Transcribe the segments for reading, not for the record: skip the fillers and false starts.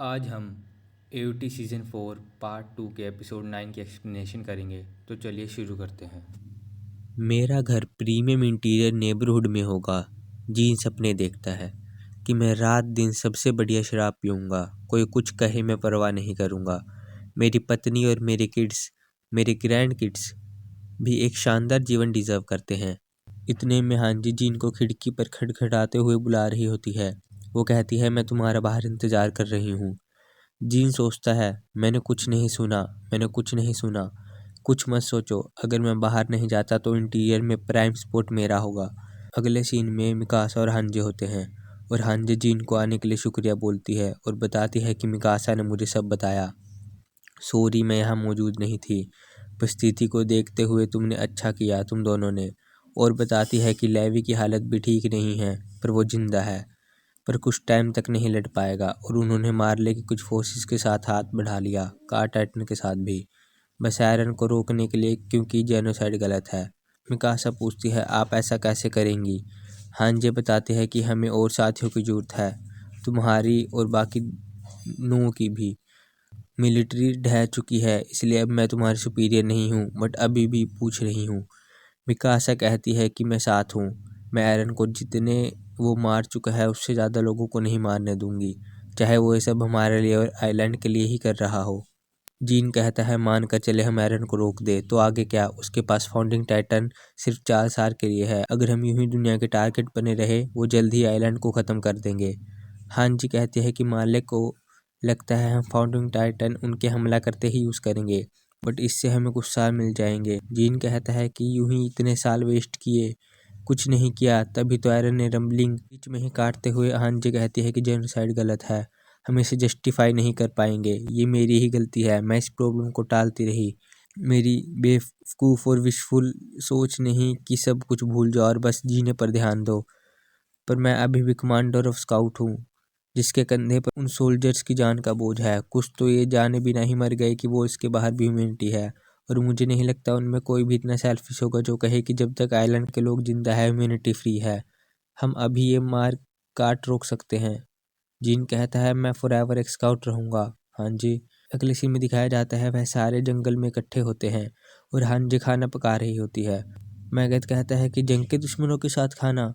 आज हम AOT season 4 part 2 के एपिसोड 9 की एक्सप्लेनेशन करेंगे। तो चलिए शुरू करते हैं। मेरा घर प्रीमियम इंटीरियर नेबरहुड में होगा। जीन सपने देखता है कि मैं रात दिन सबसे बढ़िया शराब पीऊँगा। कोई कुछ कहे मैं परवाह नहीं करूँगा। मेरी पत्नी और मेरे किड्स, मेरे ग्रैंड किड्स भी एक शानदार जीवन डिज़र्व करते हैं। इतने में हांजी जीन को खिड़की पर खटखटाते हुए बुला रही होती है। वो कहती है, मैं तुम्हारा बाहर इंतज़ार कर रही हूँ। जीन सोचता है, मैंने कुछ नहीं सुना। कुछ मत सोचो, अगर मैं बाहर नहीं जाता तो इंटीरियर में प्राइम स्पॉट मेरा होगा। अगले सीन में मिकासा और हांजे होते हैं और हांजे जीन को आने के लिए शुक्रिया बोलती है और बताती है कि मिकासा ने मुझे सब बताया। सॉरी, मैं यहाँ मौजूद नहीं थी। परिस्थिति को देखते हुए तुमने अच्छा किया, तुम दोनों ने। और बताती है कि लेवी की हालत भी ठीक नहीं है, पर वो जिंदा है, पर कुछ टाइम तक नहीं लड़ पाएगा। और उन्होंने मार्ले की कुछ फोर्सेस के साथ हाथ बढ़ा लिया, कार्टाइटन के साथ भी, बस आयरन को रोकने के लिए, क्योंकि जेनोसाइड गलत है। मिकासा पूछती है, आप ऐसा कैसे करेंगी? हांजे बताते हैं कि हमें और साथियों की जरूरत है, तुम्हारी और बाकी नूह की भी। मिलिट्री ढह चुकी है, इसलिए अब मैं तुम्हारी सुपीरियर नहीं हूँ, बट अभी भी पूछ रही हूँ। मिकासा कहती है कि मैं साथ हूँ। मैं आयरन को जितने वो मार चुका है उससे ज़्यादा लोगों को नहीं मारने दूंगी, चाहे वो ये सब हमारे लिए और आइलैंड के लिए ही कर रहा हो। जीन कहता है, मान कर चले हम आयरन को रोक दे तो आगे क्या? उसके पास फाउंडिंग टाइटन सिर्फ 4 साल के लिए है। अगर हम यूं ही दुनिया के टारगेट बने रहे, वो जल्द ही आइलैंड को ख़त्म कर देंगे। हांजी कहते हैं कि मालिक को लगता है हम फाउंडिंग टाइटन उनके हमला करते ही यूज़ करेंगे, बट इससे हमें कुछ साल मिल जाएंगे। जीन कहता है कि यूं ही इतने साल वेस्ट किए, कुछ नहीं किया, तभी तो आयरन ने रंबलिंग बीच में ही काटते हुए हांजी कहती है कि जेनोसाइड गलत है, हम इसे जस्टिफाई नहीं कर पाएंगे, ये मेरी ही गलती है, मैं इस प्रॉब्लम को टालती रही। मेरी बेवकूफ़ और विशफुल सोच नहीं कि सब कुछ भूल जाओ और बस जीने पर ध्यान दो। पर मैं अभी भी कमांडर ऑफ स्काउट हूँ, जिसके कंधे पर उन सोल्जर्स की जान का बोझ है। कुछ तो ये जाने बिना ही मर गए कि वो इसके बाहर भी ह्यूमैनिटी है, और मुझे नहीं लगता उनमें कोई भी इतना सेल्फिश होगा जो कहे कि जब तक आइलैंड के लोग जिंदा है ह्यूमैनिटी फ्री है। हम अभी ये मार काट रोक सकते हैं। जीन कहता है, मैं फॉरएवर एक स्काउट रहूँगा। हाँ जी। अगले सीन में दिखाया जाता है वह सारे जंगल में इकट्ठे होते हैं और हांजी खाना पका रही होती है। मैगथ कहता है कि जंग के दुश्मनों के साथ खाना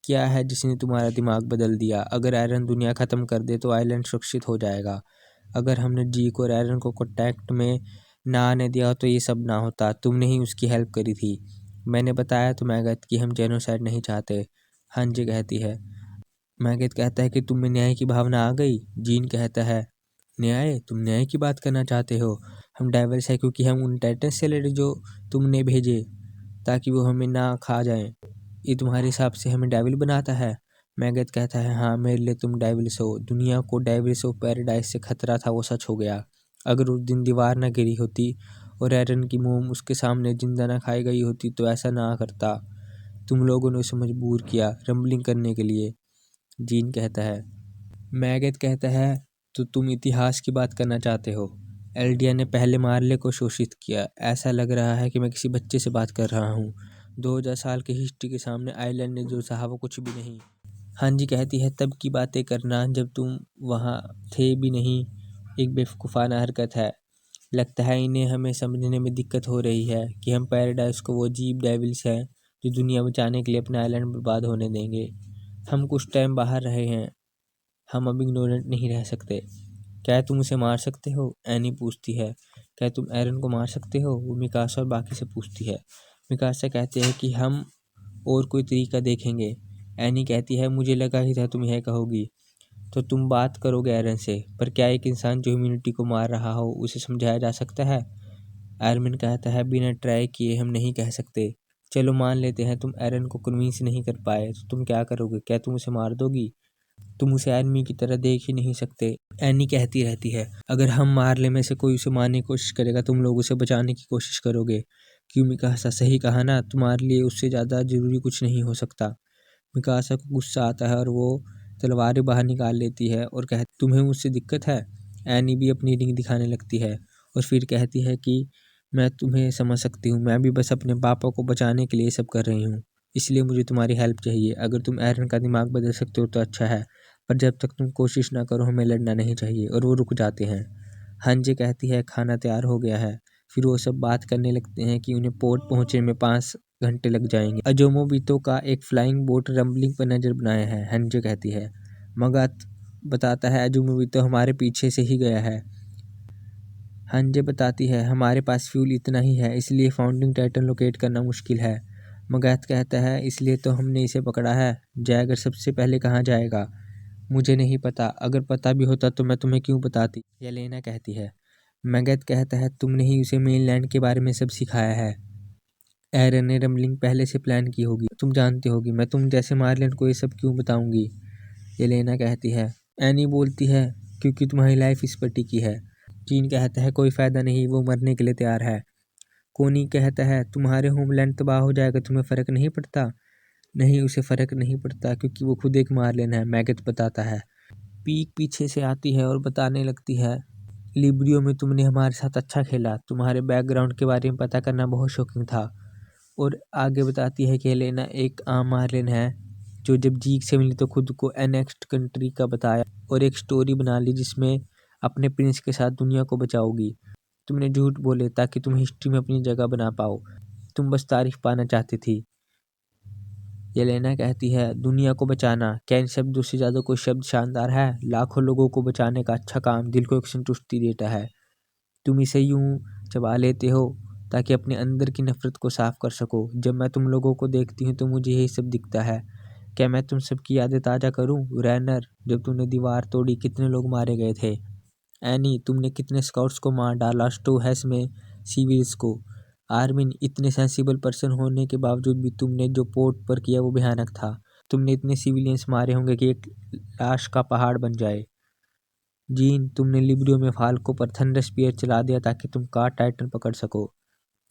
क्या है जिसने तुम्हारा दिमाग बदल दिया? अगर आयरन दुनिया ख़त्म कर दे तो आइलैंड सुरक्षित हो जाएगा। अगर हमने जीक और आयरन को कांटेक्ट में ना आने दिया तो ये सब ना होता, तुमने ही उसकी हेल्प करी थी। मैंने बताया तो मैगथ कि हम जेनोसाइड नहीं चाहते। हांजी कहती है। मैगथ कहता है कि तुम में न्याय की भावना आ गई। जीन कहता है, न्याय? तुम न्याय की बात करना चाहते हो? हम डाइवर्स है क्योंकि हम उन टाइटन्स से लड़े जो तुमने भेजे ताकि वो हमें ना खा जाएं। ये तुम्हारे हिसाब से हमें डेविल बनाता है? मैगथ कहता है, हाँ, मेरे लिए तुम डेविल्स हो। दुनिया को डेविल्स ऑफ पैराडाइज से खतरा था, वो सच हो गया। अगर उस दिन दीवार ना गिरी होती और एरन की मोम उसके सामने जिंदा ना खाई गई होती तो ऐसा ना करता। तुम लोगों ने उसे मजबूर किया रंबलिंग करने के लिए। जीन कहता है। मैगथ कहता है, तो तुम इतिहास की बात करना चाहते हो? एल्डिया ने पहले मार्ले को शोषित किया। ऐसा लग रहा है कि मैं किसी बच्चे से बात कर रहा हूँ। 2000 साल की हिस्ट्री के सामने आइलैंड ने जो सहा वो कुछ भी नहीं। हांजी कहती है, तब की बातें करना जब तुम वहाँ थे भी नहीं, एक बेवकूफ़ाना हरकत है। लगता है इन्हें हमें समझने में दिक्कत हो रही है कि हम पैराडाइज को वो अजीब डेविल्स हैं जो दुनिया बचाने के लिए अपना आइलैंड बर्बाद होने देंगे। हम कुछ टाइम बाहर रहे हैं, हम अब इग्नोरेंट नहीं रह सकते। क्या तुम उसे मार सकते हो? एनी पूछती है। क्या तुम एरन को मार सकते हो? वो मिकासा और बाकी से पूछती है। मिकासा कहते हैं कि हम और कोई तरीका देखेंगे। एनी कहती है, मुझे लगा ही था तुम यह कहोगी। तो तुम बात करोगे एरन से, पर क्या एक इंसान जो ह्यूमैनिटी को मार रहा हो उसे समझाया जा सकता है? एरमिन कहता है, बिना ट्राई किए हम नहीं कह सकते। चलो मान लेते हैं तुम एरन को कन्विंस नहीं कर पाए, तो तुम क्या करोगे? क्या तुम उसे मार दोगी? तुम उसे एनिमी की तरह देख ही नहीं सकते। एनी कहती रहती है, अगर हम मारले में से कोई उसे मारने की कोशिश करेगा तुम लोग उसे बचाने की कोशिश करोगे। क्यों मिकासा, सही कहा ना, तुम्हारे लिए उससे ज़्यादा ज़रूरी कुछ नहीं हो सकता। मिकासा को गुस्सा आता है और वो तलवारें बाहर निकाल लेती है और कहती, तुम्हें मुझसे दिक्कत है? एनी भी अपनी रिंग दिखाने लगती है और फिर कहती है कि मैं तुम्हें समझ सकती हूँ, मैं भी बस अपने पापा को बचाने के लिए सब कर रही हूँ, इसलिए मुझे तुम्हारी हेल्प चाहिए। अगर तुम एरन का दिमाग बदल सकते हो तो अच्छा है। पर जब तक तुम कोशिश ना करो हमें लड़ना नहीं चाहिए। और वो रुक जाते हैं। हंजे कहती है खाना तैयार हो गया है। फिर वो सब बात करने लगते हैं कि उन्हें पोर्ट पहुंचने में 5 घंटे लग जाएंगे। अजोमोबितो का एक फ्लाइंग बोट रंबलिंग पर नजर बनाया है। हंजे कहती है। मगत बताता है अजोमोबितो हमारे पीछे से ही गया है। हंजे बताती है हमारे पास फ्यूल इतना ही है, इसलिए फाउंडिंग टाइटन लोकेट करना मुश्किल है। मगैथ कहता है इसलिए तो हमने इसे पकड़ा है। जैगर सबसे पहले कहाँ जाएगा? मुझे नहीं पता, अगर पता भी होता तो मैं तुम्हें क्यों बताती, येलेना कहती है। मैगथ कहता है तुमने ही उसे मेनलैंड के बारे में सब सिखाया है। एरन ने रमलिंग पहले से प्लान की होगी, तुम जानते होगी। मैं तुम जैसे मार्लिन को ये सब क्यों बताऊंगी? येलेना कहती है। एनी बोलती है क्योंकि तुम्हारी लाइफ इस पर टिकी है। जीन कहता है कोई फायदा नहीं, वो मरने के लिए तैयार है। कोनी कहता है तुम्हारे होमलैंड तबाह हो जाएगा, तुम्हें फर्क नहीं पड़ता? नहीं, उसे फर्क नहीं पड़ता क्योंकि वो खुद एक मार्लिन है, मैगथ बताता है। पीक पीछे से आती है और बताने लगती है लिब्रियो में तुमने हमारे साथ अच्छा खेला, तुम्हारे बैकग्राउंड के बारे में पता करना बहुत शौकिंग था। और आगे बताती है कि हेलेना एक आम मार्लिन है जो जब जीक से मिली तो खुद को एनेक्स्ड कंट्री का बताया और एक स्टोरी बना ली जिसमें अपने प्रिंस के साथ दुनिया को बचाओगी। तुमने झूठ बोले ताकि तुम हिस्ट्री में अपनी जगह बना पाओ, तुम बस तारीफ पाना चाहती थी। येलेना कहती है दुनिया को बचाना, क्या इन शब्दों से ज़्यादा कोई शब्द शानदार है? लाखों लोगों को बचाने का अच्छा काम दिल को एक संतुष्टि देता है। तुम इसे यूं चबा लेते हो ताकि अपने अंदर की नफरत को साफ कर सको। जब मैं तुम लोगों को देखती हूँ तो मुझे यही सब दिखता है। क्या मैं तुम सबकी यादें ताज़ा करूँ? रैनर, जब तुमने दीवार तोड़ी कितने लोग मारे गए थे? एनी, तुमने कितने स्काउट्स को मार डाला? स्टोहेस में सिविल्स को? आर्मिन, इतने सेंसिबल पर्सन होने के बावजूद भी तुमने जो पोर्ट पर किया वो भयानक था। तुमने इतने सिविलियंस मारे होंगे कि एक लाश का पहाड़ बन जाए। जीन, तुमने लिब्रियो में फाल्को पर थंडर स्पीयर चला दिया ताकि तुम कार टाइटन पकड़ सको।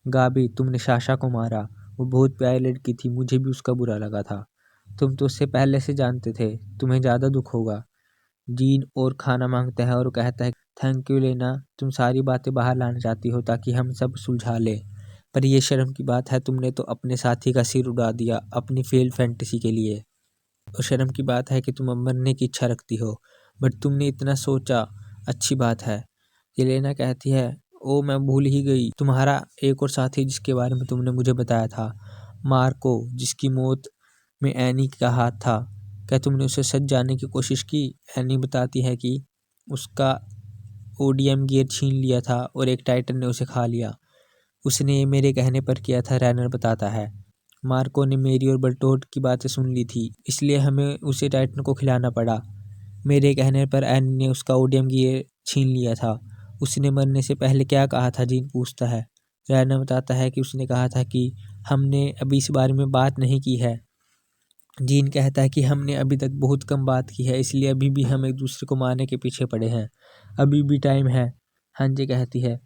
गाबी, तुमने साशा को मारा, वो बहुत प्यारी लड़की थी, मुझे भी उसका बुरा लगा था। तुम तो उससे पहले से जानते थे, तुम्हें ज़्यादा दुख होगा। जीन और खाना मांगता है और कहता है थैंक यू लेना, तुम सारी बातें बाहर लाना चाहती हो ताकि हम सब सुलझा लें। पर यह शर्म की बात है, तुमने तो अपने साथी का सिर उड़ा दिया अपनी फेल्ड फैंटेसी के लिए। और शर्म की बात है कि तुम अब मरने की इच्छा रखती हो, बट तुमने इतना सोचा, अच्छी बात है। येलेना कहती है ओ मैं भूल ही गई, तुम्हारा एक और साथी जिसके बारे में तुमने मुझे बताया था, मार्को, जिसकी मौत में एनी का हाथ था, क्या तुमने उसे सच जानने की कोशिश की? एनी बताती है कि उसका ओडियम गियर छीन लिया था और एक टाइटन ने उसे खा लिया। उसने ये मेरे कहने पर किया था, रैनर बताता है। मार्को ने मेरी और बल्टोट की बातें सुन ली थी, इसलिए हमें उसे टाइटन को खिलाना पड़ा। मेरे कहने पर एनी ने उसका ओडियम गियर छीन लिया था। उसने मरने से पहले क्या कहा था? जीन पूछता है। रैनर बताता है कि उसने कहा था कि हमने अभी इस बारे में बात नहीं की है। जीन कहता है कि हमने अभी तक बहुत कम बात की है, इसलिए अभी भी हम एक दूसरे को मारने के पीछे पड़े हैं, अभी भी टाइम है। हंजे कहती है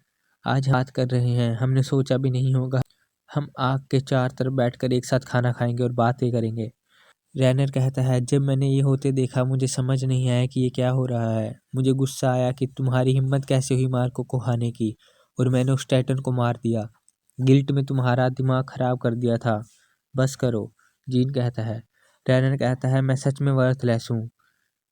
आज बात कर रहे हैं, हमने सोचा भी नहीं होगा हम आग के चार तरफ बैठकर एक साथ खाना खाएंगे और बातें करेंगे। रैनर कहता है जब मैंने ये होते देखा मुझे समझ नहीं आया कि ये क्या हो रहा है। मुझे गुस्सा आया कि तुम्हारी हिम्मत कैसे हुई मार्को को खाने की, और मैंने उस टाइटन को मार दिया। गिल्ट में तुम्हारा दिमाग खराब कर दिया था, बस करो। जीन कहता है। रैनर कहता है मैं सच में वर्थलेस हूँ।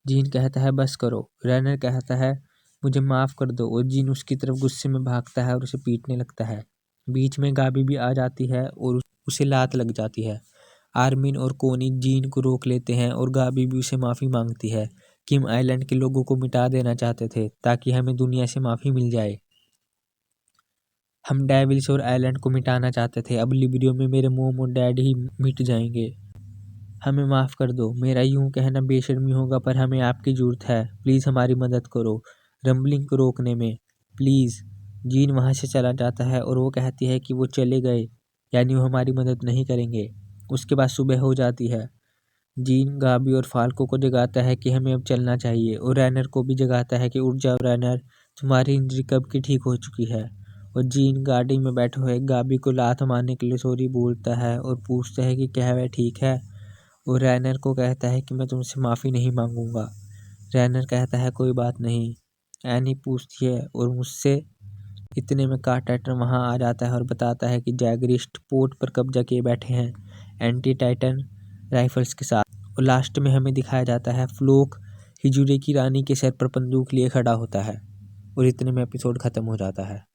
जीन कहता है बस करो। रैनर कहता है मुझे माफ़ कर दो, और जीन उसकी तरफ गुस्से में भागता है और उसे पीटने लगता है। बीच में गाबी भी आ जाती है और उसे लात लग जाती है। आर्मिन और कोनी जीन को रोक लेते हैं और गाबी भी उसे माफ़ी मांगती है। किम आइलैंड के लोगों को मिटा देना चाहते थे ताकि हमें दुनिया से माफ़ी मिल जाए। हम डेविल्स और आइलैंड को मिटाना चाहते थे, अब लिब्रियो में मेरे मोम और डैड ही मिट जाएंगे। हमें माफ़ कर दो, मेरा यूं कहना बेशर्मी होगा पर हमें आपकी ज़रूरत है, प्लीज़ हमारी मदद करो रंबलिंग को रोकने में, प्लीज़। जीन वहाँ से चला जाता है और वो कहती है कि वो चले गए, यानी वो हमारी मदद नहीं करेंगे। उसके बाद सुबह हो जाती है। जीन गाबी और फाल्को को जगाता है कि हमें अब चलना चाहिए, और रैनर को भी जगाता है कि उठ जाओ रैनर, तुम्हारी इंजरी कब की ठीक हो चुकी है। और जीन गाड़ी में बैठे हुए गाबी को लात मारने के लिए सॉरी बोलता है और पूछता है कि क्या वह ठीक है। और रैनर को कहता है कि मैं तुमसे माफ़ी नहीं मांगूंगा। रैनर कहता है कोई बात नहीं। एनी पूछती है और मुझसे। इतने में कार टाइटन वहाँ आ जाता है और बताता है कि जैगरिस्ट पोर्ट पर कब्जा किए बैठे हैं एंटी टाइटन राइफल्स के साथ। और लास्ट में हमें दिखाया जाता है फ्लोक हिजुरे की रानी के सर पर बंदूक लिए खड़ा होता है और इतने में एपिसोड खत्म हो जाता है।